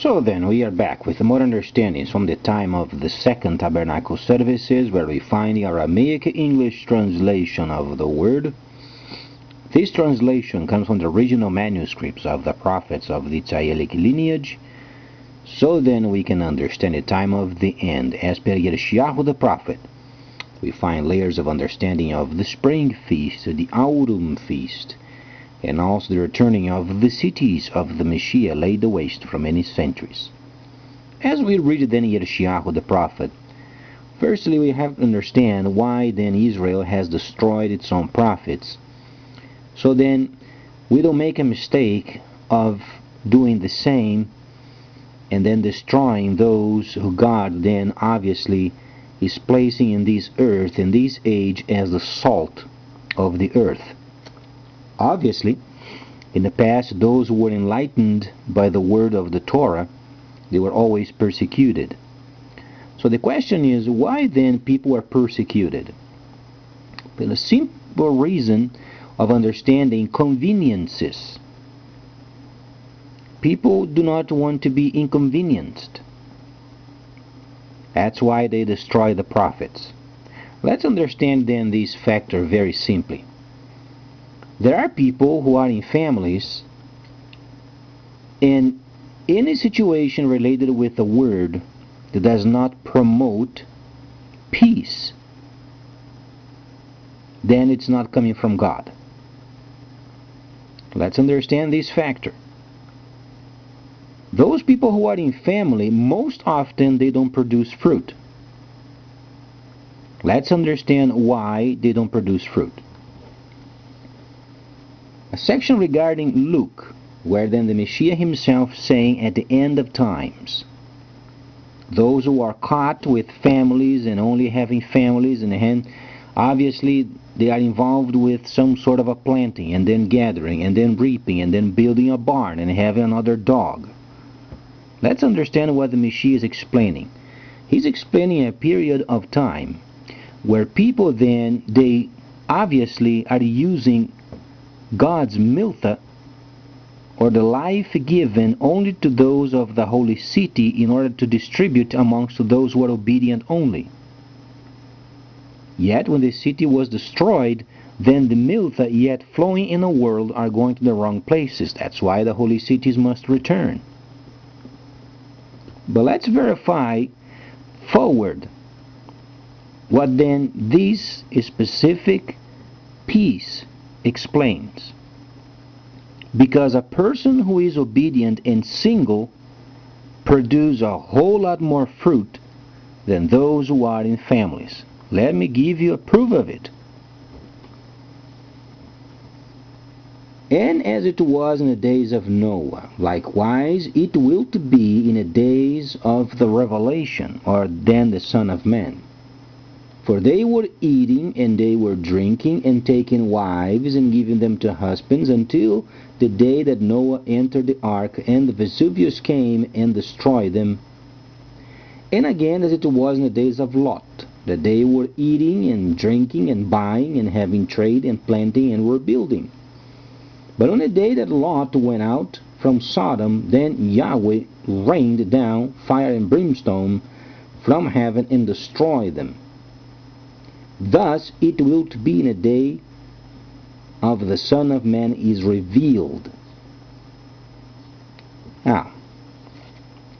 So then, we are back with more understandings from the time of the second tabernacle services, where we find the Aramaic English translation of the word. This translation comes from the original manuscripts of the prophets of the Tzaielic lineage. So then we can understand the time of the end. As per Yeshayahu the prophet, we find layers of understanding of the spring feast, the autumn feast, and also the returning of the cities of the Messiah laid waste for many centuries. As we read then Yeshayahu the prophet, firstly we have to understand why then Israel has destroyed its own prophets. So then we don't make a mistake of doing the same and then destroying those who God then obviously is placing in this earth, in this age, as the salt of the earth. Obviously, in the past, those who were enlightened by the word of the Torah, they were always persecuted. So the question is, why then people are persecuted? For the simple reason of understanding conveniences. People do not want to be inconvenienced. That's why they destroy the prophets. Let's understand then this factor very simply. There are people who are in families, and any situation related with the word that does not promote peace, then it's not coming from God. Let's understand this factor. Those people who are in family, most often they don't produce fruit. Let's understand why they don't produce fruit. A section regarding Luke, where then the Messiah himself saying at the end of times, those who are caught with families and only having families in the hand, obviously they are involved with some sort of a planting and then gathering and then reaping and then building a barn and having another dog. Let's understand what the Messiah is explaining. He's explaining a period of time where people then, they obviously are using God's miltha, or the life given only to those of the holy city in order to distribute amongst those who are obedient only. Yet when the city was destroyed, then the miltha yet flowing in the world are going to the wrong places. That's why the holy cities must return. But let's verify forward what then this specific piece explains. Because a person who is obedient and single produces a whole lot more fruit than those who are in families. Let me give you a proof of it. And as it was in the days of Noah, likewise it will be in the days of the revelation, or then the Son of Man. For they were eating and they were drinking and taking wives and giving them to husbands until the day that Noah entered the ark and the Vesuvius came and destroyed them. And again as it was in the days of Lot, that they were eating and drinking and buying and having trade and planting and were building. But on the day that Lot went out from Sodom, then Yahweh rained down fire and brimstone from heaven and destroyed them. Thus it will be in a day of the Son of Man is revealed. Now,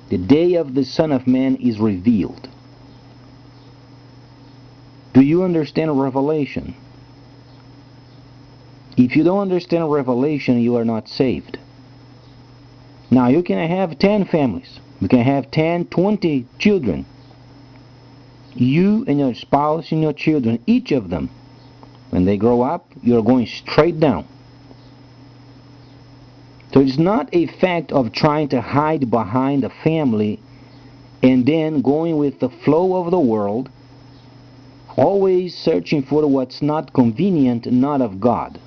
the day of the Son of Man is revealed. Do you understand Revelation? If you don't understand Revelation, you are not saved. Now, you can have 10 families. You can have 10, 20 children. You and your spouse and your children, each of them, when they grow up, you're going straight down. So it's not a fact of trying to hide behind a family and then going with the flow of the world, always searching for what's not convenient, not of God.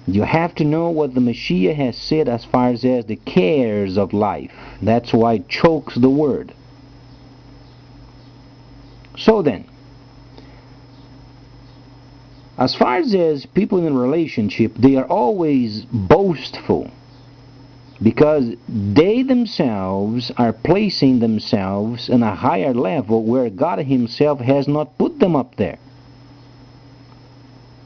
You have to know what the Messiah has said as far as the cares of life. That's why it chokes the word. So then, As far as people in a relationship, they are always boastful because they themselves are placing themselves in a higher level where God Himself has not put them up there.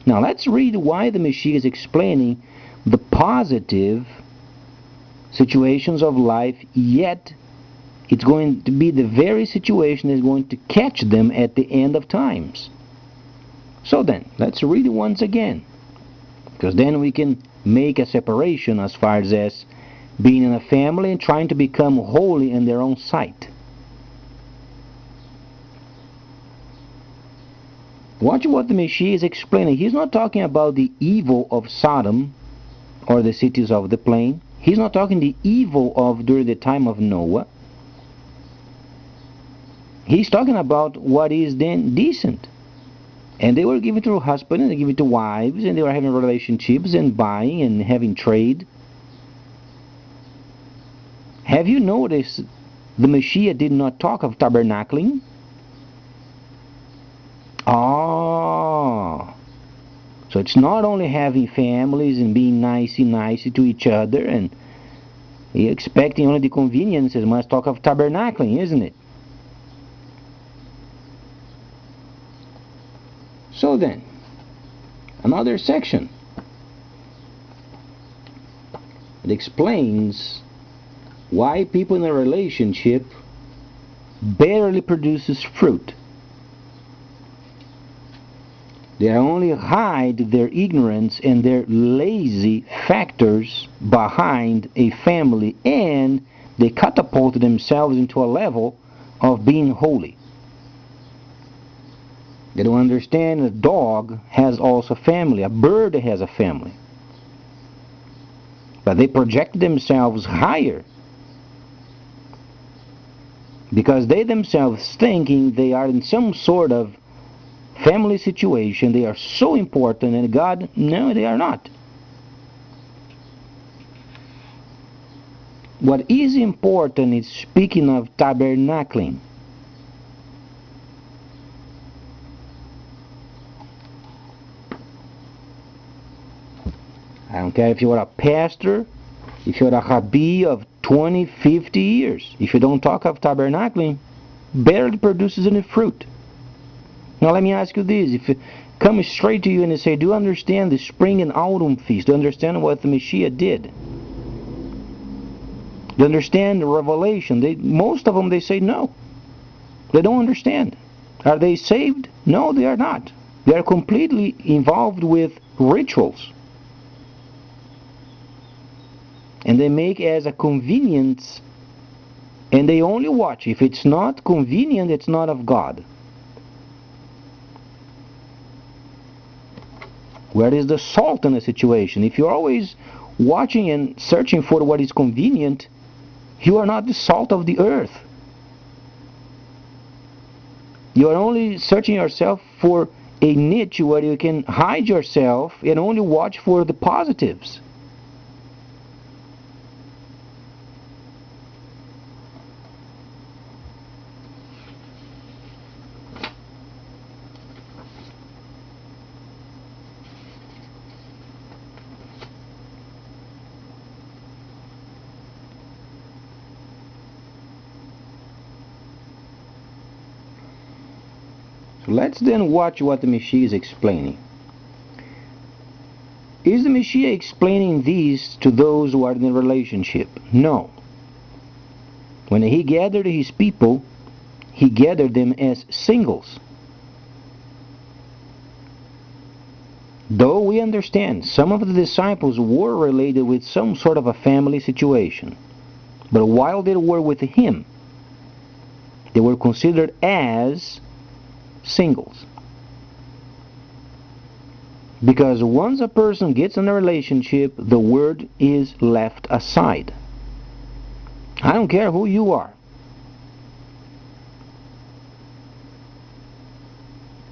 Now let's read why the Mashiach is explaining the positive situations of life, yet it's going to be the very situation that is going to catch them at the end of times. So then, let's read it once again, because then we can make a separation as far as being in a family and trying to become holy in their own sight. Watch what the Mashiach is explaining. He's not talking about the evil of Sodom or the cities of the plain. He's not talking the evil of during the time of Noah. He's talking about what is then decent. And they were given to husbands, and they given to wives, and they were having relationships and buying and having trade. Have you noticed the Mashiach did not talk of tabernacling? Ah, so it's not only having families and being nicey to each other and expecting only the conveniences. Must talk of tabernacling, isn't it? So then, another section. It explains why people in a relationship barely produces fruit. They only hide their ignorance and their lazy factors behind a family, and they catapult themselves into a level of being holy. They don't understand a dog has also family, a bird has a family. But they project themselves higher because they themselves thinking they are in some sort of family situation, they are so important, and God, no, they are not. What is important is speaking of tabernacling. I don't care if you are a pastor, if you're a rabbi of 20, 50 years. If you don't talk of tabernacling, barely produces any fruit. Now let me ask you this. If it comes straight to you and they say, do you understand the spring and autumn feast? Do you understand what the Mashiach did? Do you understand the revelation? Most of them, they say no. They don't understand. Are they saved? No, they are not. They are completely involved with rituals. And they make as a convenience, and they only watch. If it's not convenient, it's not of God. Where is the salt in a situation? If you're always watching and searching for what is convenient, you are not the salt of the earth. You are only searching yourself for a niche where you can hide yourself and only watch for the positives. So let's then watch what the Mashiach is explaining. Is the Mashiach explaining these to those who are in a relationship? No. When he gathered his people, he gathered them as singles. Though we understand some of the disciples were related with some sort of a family situation, but while they were with him, they were considered as singles. Because once a person gets in a relationship, the word is left aside. I don't care who you are.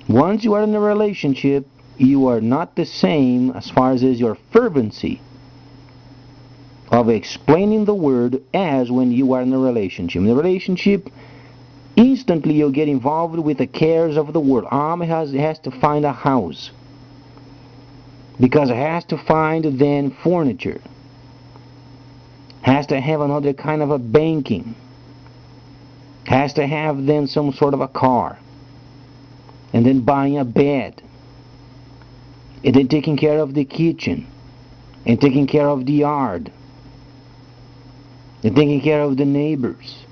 Once you are in a relationship, you are not the same as far as is your fervency of explaining the word as when you are in a relationship. In a relationship, instantly you'll get involved with the cares of the world. Has to find a house. because it has to find then furniture, has to have another kind of a banking, has to have then some sort of a car, and then buying a bed, and then taking care of the kitchen, and taking care of the yard, and taking care of the neighbors.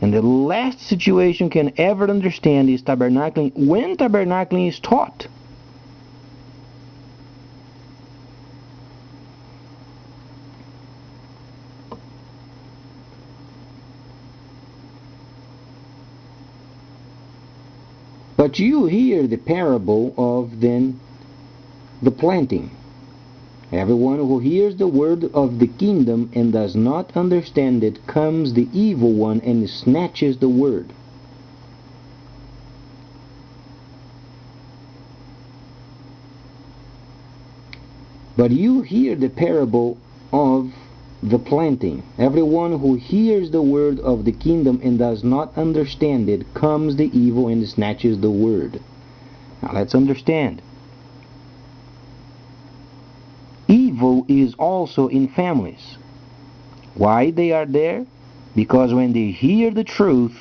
And the last situation can ever understand is tabernacling, when tabernacling is taught. But you hear the parable of then the planting. Everyone who hears the word of the kingdom and does not understand it, comes the evil one and snatches the word. But you hear the parable of the planting. Everyone who hears the word of the kingdom and does not understand it, comes the evil and snatches the word. Now let's understand. Evil is also in families. Why they are there? Because when they hear the truth,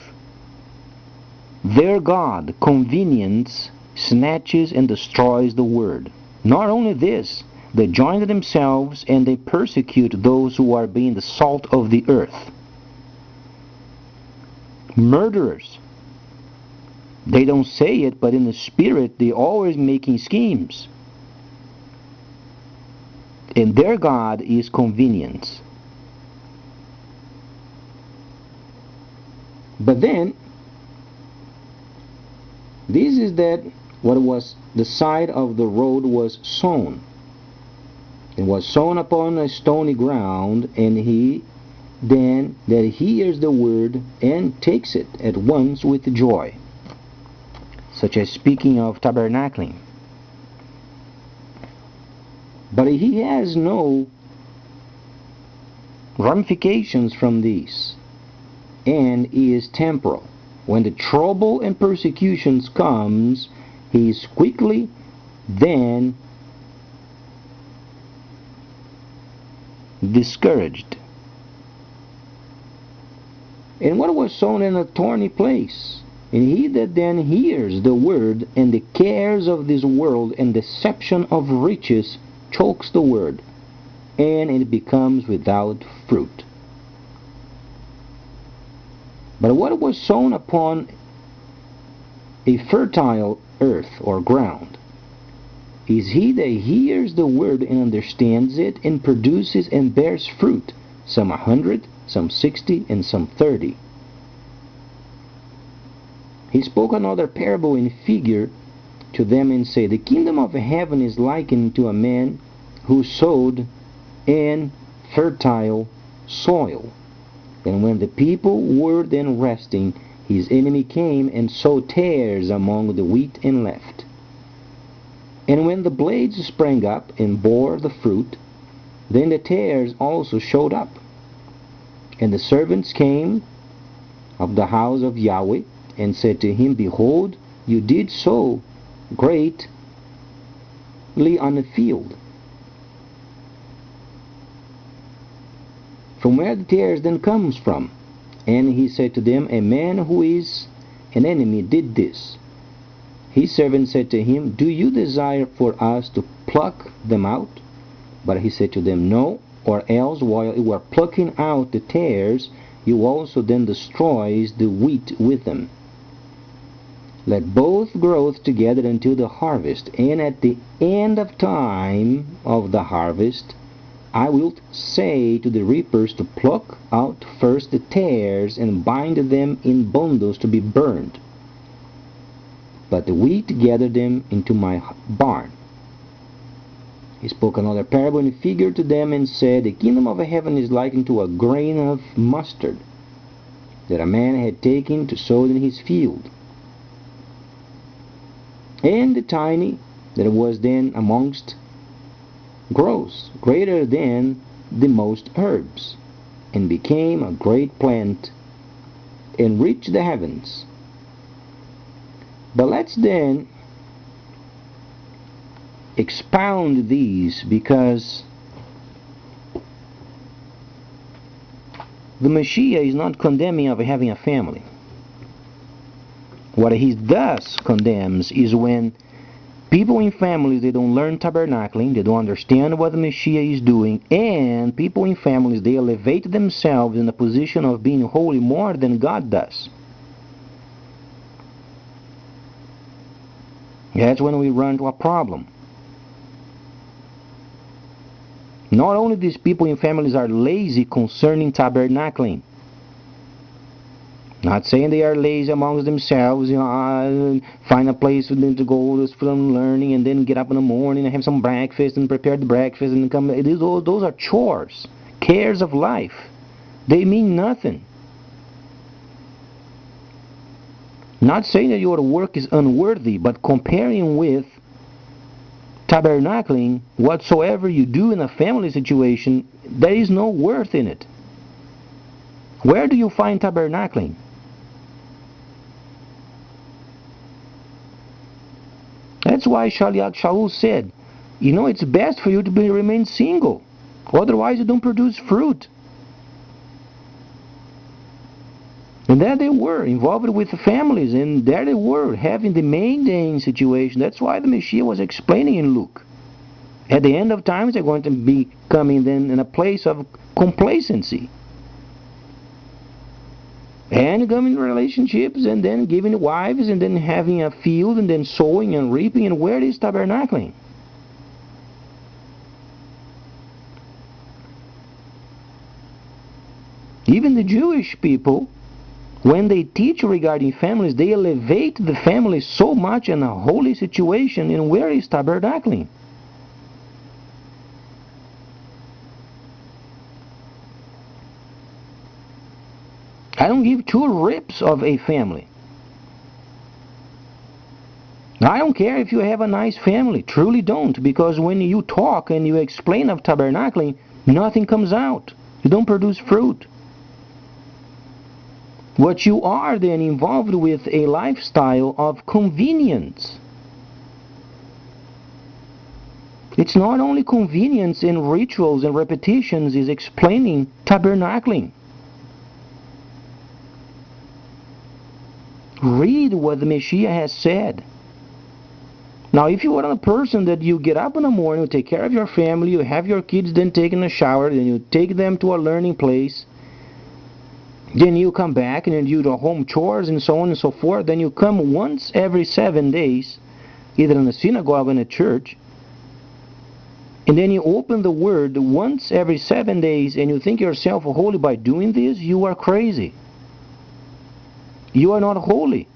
their God, convenience, snatches and destroys the word. Not only this, they join themselves and they persecute those who are being the salt of the earth. Murderers. They don't say it, but in the spirit they're always making schemes. And their God is convenience. But then, this is that what was the side of the road was sown. It was sown upon a stony ground, and he then that hears the word and takes it at once with joy. Such as speaking of tabernacling. But he has no ramifications from these, and is temporal. When the trouble and persecutions comes, he is quickly then discouraged. And what was sown in a thorny place? And he that then hears the word, and the cares of this world and deception of riches chokes the word, and it becomes without fruit. But what was sown upon a fertile earth or ground is he that hears the word and understands it, and produces and bears fruit, some 100, some 60, and some 30. He spoke another parable in figure to them, and said, the kingdom of heaven is likened to a man who sowed in fertile soil. And when the people were then resting, his enemy came and sowed tares among the wheat and left. And when the blades sprang up and bore the fruit, then the tares also showed up. And the servants came of the house of Yahweh, and said to him, behold, you did sow greatly on the field. From where the tares then comes from? And he said to them, a man who is an enemy did this. His servant said to him, do you desire for us to pluck them out? But he said to them, no, or else while you are plucking out the tares, you also then destroys the wheat with them. Let both grow together until the harvest, and at the end of time of the harvest, I will say to the reapers to pluck out first the tares and bind them in bundles to be burned, but the wheat gather them into my barn. He spoke another parable in figure to them, and said, the kingdom of heaven is likened to a grain of mustard that a man had taken to sow in his field. And the tiny that was then amongst grows greater than the most herbs, and became a great plant, and reached the heavens. But let's then expound these because the Messiah is not condemning of having a family. What he thus condemns is when people in families, they don't learn tabernacling, they don't understand what the Messiah is doing, and people in families, they elevate themselves in the position of being holy more than God does. That's when we run into a problem. Not only these people in families are lazy concerning tabernacling. Not saying they are lazy amongst themselves, find a place for them to go for them learning and then get up in the morning and have some breakfast and prepare the breakfast and come. Those are chores, cares of life. They mean nothing. Not saying that your work is unworthy, but comparing with tabernacling, whatsoever you do in a family situation, there is no worth in it. Where do you find tabernacling? That's why Shaliach Shaul said, it's best for you to remain single. Otherwise you don't produce fruit. And there they were, involved with the families, and there they were, having the maintaining situation. That's why the Messiah was explaining in Luke. At the end of times, they're going to be coming then in a place of complacency. And coming relationships, and then giving wives, and then having a field, and then sowing and reaping. And where is tabernacling? Even the Jewish people, when they teach regarding families, they elevate the family so much in a holy situation. And where is tabernacling? I don't give two rips of a family. I don't care if you have a nice family. Truly don't. Because when you talk and you explain of tabernacling, nothing comes out. You don't produce fruit. What you are then involved with a lifestyle of convenience. It's not only convenience in rituals and repetitions is explaining tabernacling. Read what the Messiah has said. Now, if you are a person that you get up in the morning, you take care of your family, you have your kids then taking a shower, then you take them to a learning place, then you come back and you do the home chores and so on and so forth, then you come once every 7 days, either in a synagogue or in a church, and then you open the Word once every 7 days and you think yourself holy by doing this, you are crazy. You are not holy.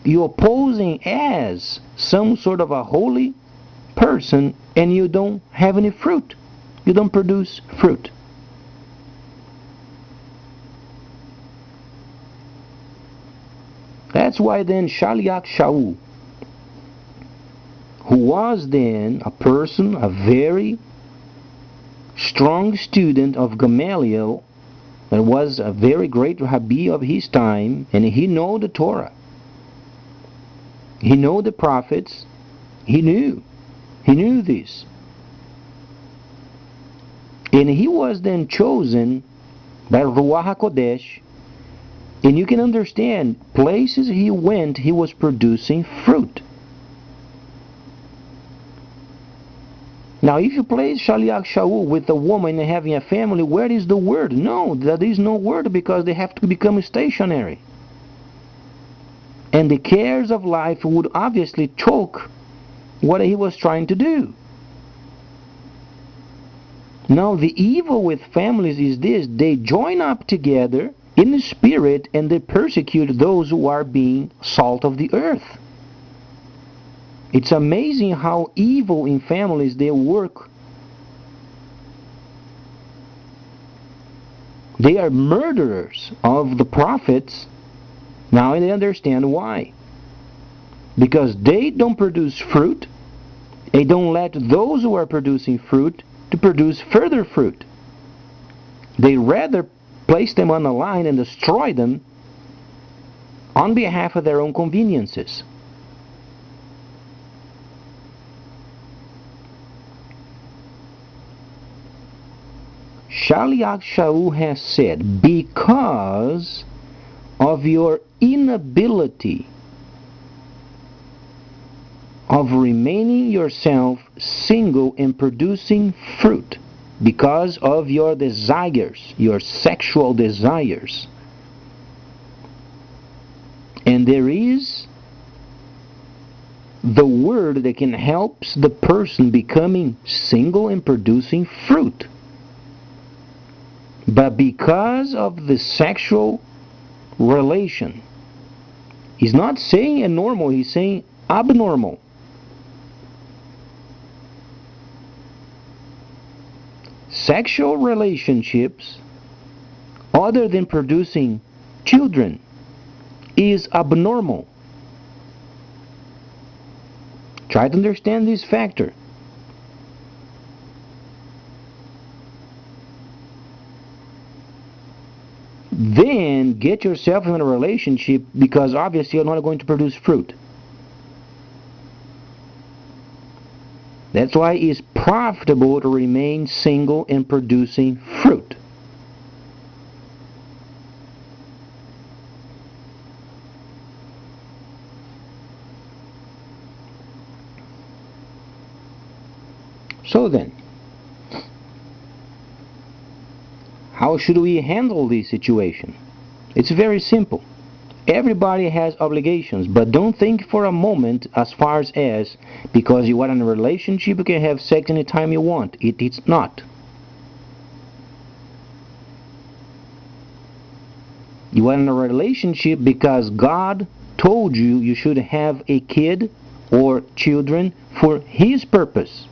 You are posing as some sort of a holy person and you don't have any fruit. You don't produce fruit. That's why then Shaliach Shaul, who was then a person, a very strong student of Gamaliel, that was a very great Rabbi of his time, and he knew the Torah. He knew the prophets. He knew this. And he was then chosen by Ruach HaKodesh, and you can understand, places he went, he was producing fruit. Now, if you place Shaliach Shaul with a woman and having a family, where is the word? No, there is no word because they have to become stationary. And the cares of life would obviously choke what he was trying to do. Now, the evil with families is this: they join up together in the spirit and they persecute those who are being salt of the earth. It's amazing how evil in families they work. They are murderers of the prophets. Now they understand why. Because they don't produce fruit. They don't let those who are producing fruit to produce further fruit. They rather place them on the line and destroy them on behalf of their own conveniences. Shaliach Shaul has said, because of your inability of remaining yourself single and producing fruit, because of your desires, your sexual desires. And there is the word that can help the person becoming single and producing fruit. But because of the sexual relation, he's not saying a normal, he's saying abnormal. Sexual relationships, other than producing children, is abnormal. Try to understand this factor. Then get yourself in a relationship, because obviously you're not going to produce fruit. That's why it's profitable to remain single and producing fruit. So then, how should we handle this situation? It's very simple. Everybody has obligations, but don't think for a moment as far as because you are in a relationship you can have sex anytime you want. It's not. You are in a relationship because God told you you should have a kid or children for His purpose.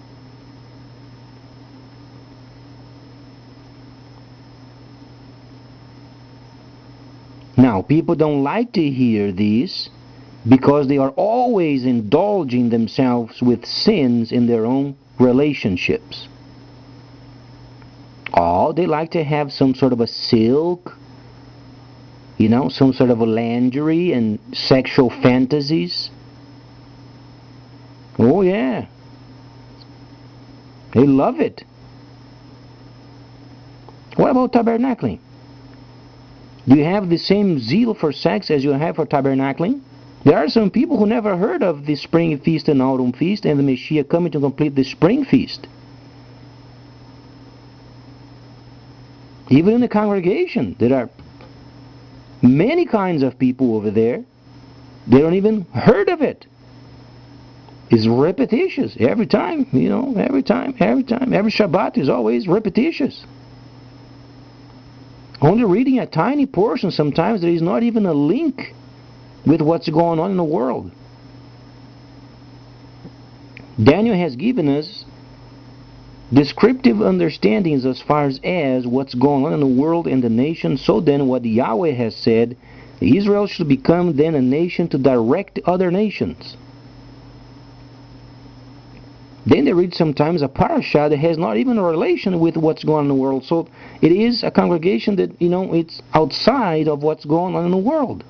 Now, people don't like to hear this because they are always indulging themselves with sins in their own relationships. Oh, they like to have some sort of a silk, some sort of a lingerie and sexual fantasies. Oh, yeah. They love it. What about tabernacling? Do you have the same zeal for sex as you have for tabernacling? There are some people who never heard of the spring feast and autumn feast and the Messiah coming to complete the spring feast. Even in the congregation, there are many kinds of people over there. They don't even heard of it. It's repetitious every time, every time. Every Shabbat is always repetitious. Only reading a tiny portion, sometimes there is not even a link with what's going on in the world. Daniel has given us descriptive understandings as far as what's going on in the world and the nation. So then what Yahweh has said, Israel should become then a nation to direct other nations. Then they read sometimes a parasha that has not even a relation with what's going on in the world. So it is a congregation that, it's outside of what's going on in the world.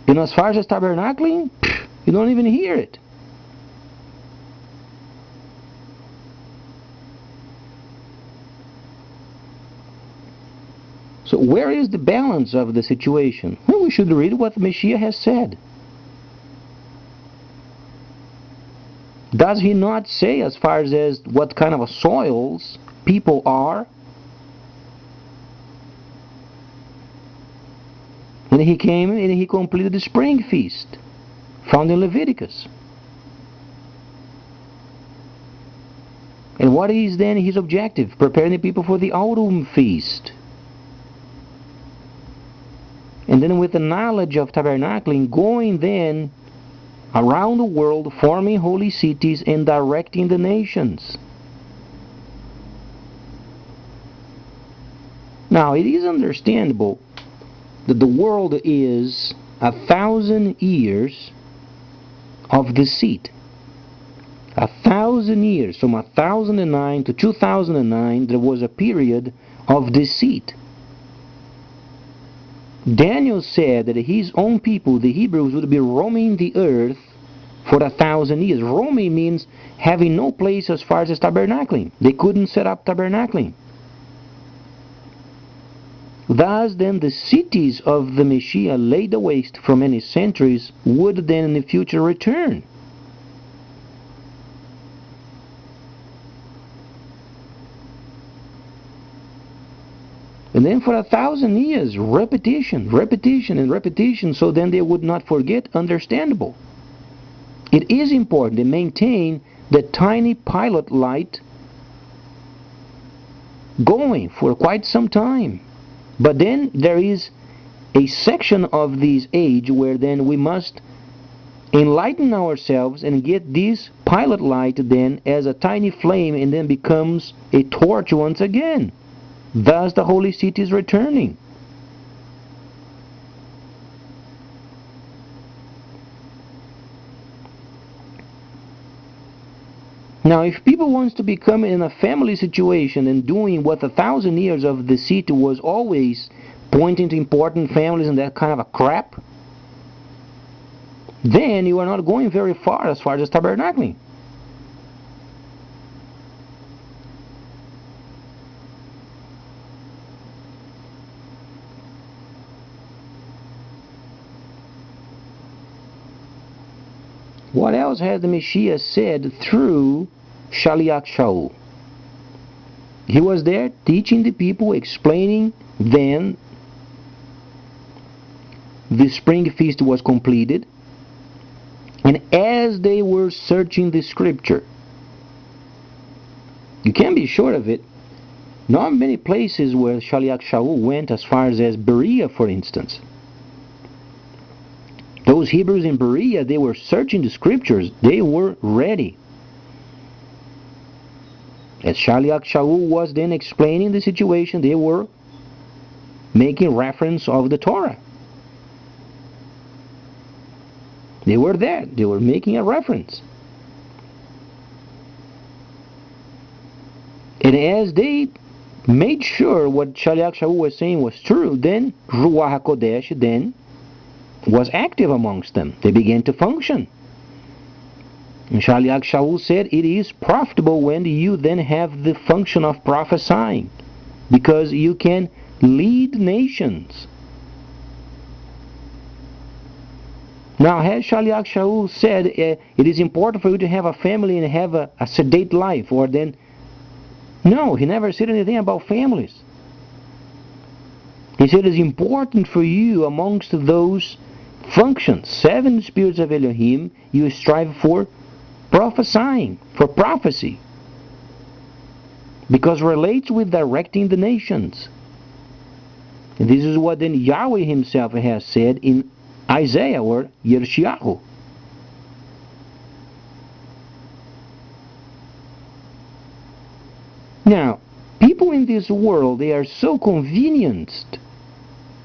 As far as tabernacling, you don't even hear it. So where is the balance of the situation? Well, we should read what the Messiah has said. Does he not say as far as what kind of soils people are? And he came and he completed the spring feast found in Leviticus. And what is then his objective? Preparing the people for the autumn feast. And then with the knowledge of tabernacling, going then around the world, forming holy cities and directing the nations. Now, it is understandable that the world is 1,000 years of deceit. 1,000 years, from 1009 to 2009, there was a period of deceit. Daniel said that his own people, the Hebrews, would be roaming the earth for 1,000 years. Rome means having no place as far as tabernacling. They couldn't set up tabernacling. Thus then the cities of the Messiah laid waste for many centuries would then in the future return. And then for 1,000 years, repetition, repetition, and repetition, so then they would not forget. Understandable. It is important to maintain the tiny pilot light going for quite some time. But then there is a section of this age where then we must enlighten ourselves and get this pilot light then as a tiny flame and then becomes a torch once again. Thus the holy city is returning. Now, if people want to become in a family situation and doing what 1,000 years of the city was always pointing to important families and that kind of a crap, then you are not going very far as tabernacling. What else has the Messiah said through Shaliach Shaul? He was there teaching the people, explaining. Then the spring feast was completed, and as they were searching the scripture, you can be sure of it, not many places where Shaliach Shaul went as far as Berea, for instance. Those Hebrews in Berea, they were searching the scriptures. They were ready. As Shaliach Shaul was then explaining the situation, they were making reference of the Torah. They were there. They were making a reference. And as they made sure what Shaliach Shaul was saying was true, then Ruach HaKodesh then was active amongst them. They began to function. And Shaliach Shaul said, it is profitable when you then have the function of prophesying, because you can lead nations. Now, has Shaliach Shaul said it is important for you to have a family and have a sedate life? Or then, no, he never said anything about families. He said it is important for you amongst those functions, 7 spirits of Elohim, you strive for prophesying, for prophecy, because it relates with directing the nations. And this is what then Yahweh himself has said in Isaiah or Yeshayahu. Now, people in this world, they are so convenienced.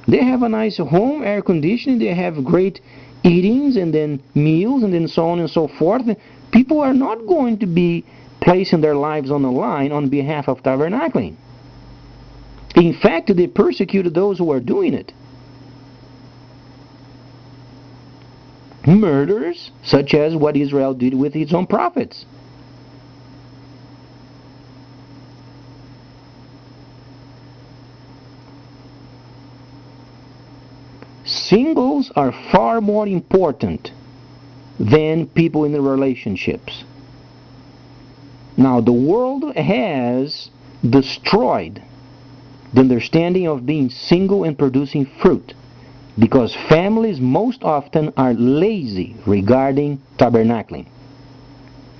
They have a nice home, air conditioning, they have great eatings and then meals and then so on and so forth. People are not going to be placing their lives on the line on behalf of tabernacling. In fact, they persecuted those who are doing it. Murders, such as what Israel did with its own prophets. Singles are far more important than people in the relationships. Now, the world has destroyed the understanding of being single and producing fruit, because families most often are lazy regarding tabernacling.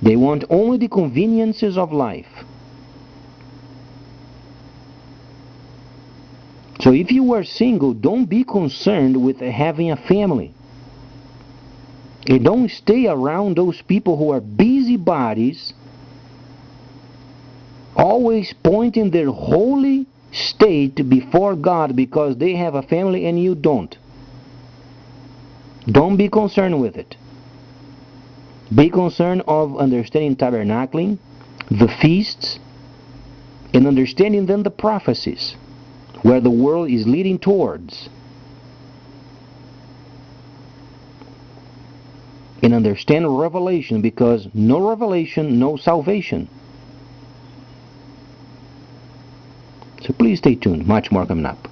They want only the conveniences of life. So if you are single, don't be concerned with having a family. And don't stay around those people who are busybodies, always pointing their holy state before God because they have a family and you don't. Don't be concerned with it. Be concerned of understanding tabernacling, the feasts, and understanding then the prophecies, where the world is leading towards. and understand revelation, because no revelation, no salvation. So please stay tuned. Much more coming up.